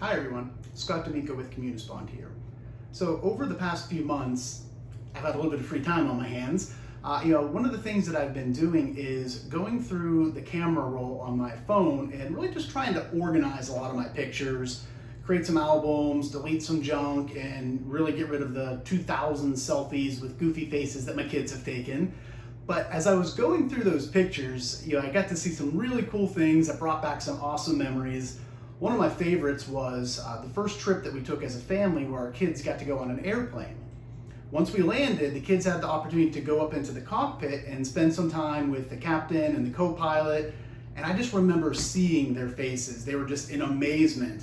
Hi everyone, Scott D'Amico with Communispond here. So over the past few months, I've had a little bit of free time on my hands. One of the things that I've been doing is going through the camera roll on my phone and really just trying to organize a lot of my pictures, create some albums, delete some junk, and really get rid of the 2000 selfies with goofy faces that my kids have taken. But as I was going through those pictures, I got to see some really cool things that brought back some awesome memories. One of my favorites was the first trip that we took as a family where our kids got to go on an airplane. Once we landed, the kids had the opportunity to go up into the cockpit and spend some time with the captain and the co-pilot. And I just remember seeing their faces. They were just in amazement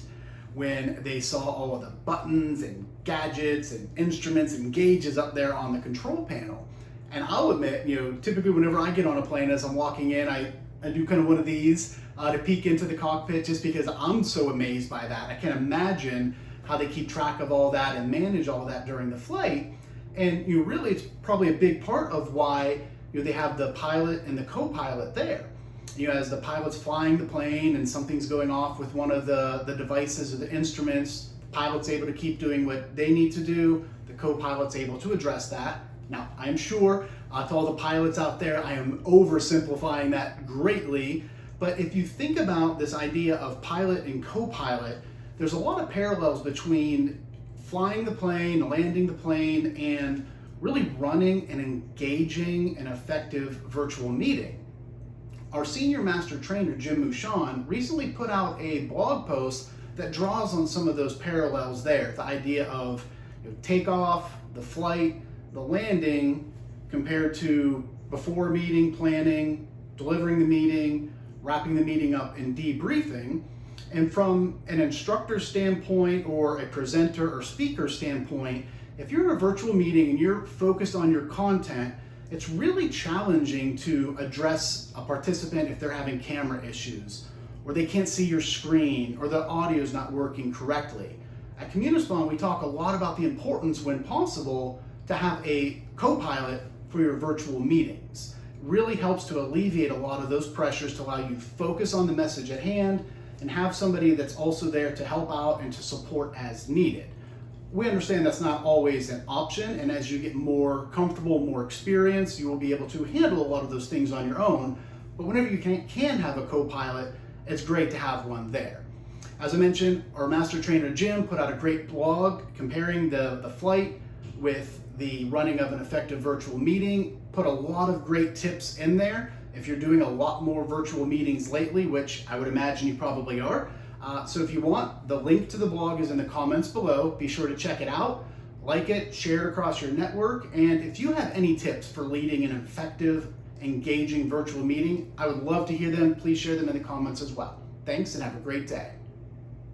when they saw all of the buttons and gadgets and instruments and gauges up there on the control panel. And I'll admit, typically whenever I get on a plane, as I'm walking in, I do kind of one of these to peek into the cockpit just because I'm so amazed by that. I can't imagine how they keep track of all that and manage all that during the flight. And really, it's probably a big part of why they have the pilot and the co-pilot there. As the pilot's flying the plane and something's going off with one of the devices or the instruments, the pilot's able to keep doing what they need to do. The co-pilot's able to address that. Now, I'm sure to all the pilots out there, I am oversimplifying that greatly. But if you think about this idea of pilot and co-pilot, there's a lot of parallels between flying the plane, landing the plane, and really running and engaging an effective virtual meeting. Our senior master trainer, Jim Moushon, recently put out a blog post that draws on some of those parallels there. The idea of takeoff, the flight, the landing, compared to before meeting planning, delivering the meeting, wrapping the meeting up, and debriefing. And from an instructor standpoint or a presenter or speaker standpoint, if you're in a virtual meeting and you're focused on your content, it's really challenging to address a participant if they're having camera issues, or they can't see your screen, or the audio is not working correctly. At Communispond, we talk a lot about the importance, when possible, to have a co-pilot for your virtual meetings. It really helps to alleviate a lot of those pressures to allow you to focus on the message at hand and have somebody that's also there to help out and to support as needed. We understand that's not always an option, and as you get more comfortable, more experience, you will be able to handle a lot of those things on your own. But whenever you can have a co-pilot, it's great to have one there. As I mentioned, our master trainer Jim put out a great blog comparing the flight with the running of an effective virtual meeting, put a lot of great tips in there. If you're doing a lot more virtual meetings lately, which I would imagine you probably are. So if you want, the link to the blog is in the comments below. Be sure to check it out, like it, share it across your network. And if you have any tips for leading an effective, engaging virtual meeting, I would love to hear them. Please share them in the comments as well. Thanks and have a great day.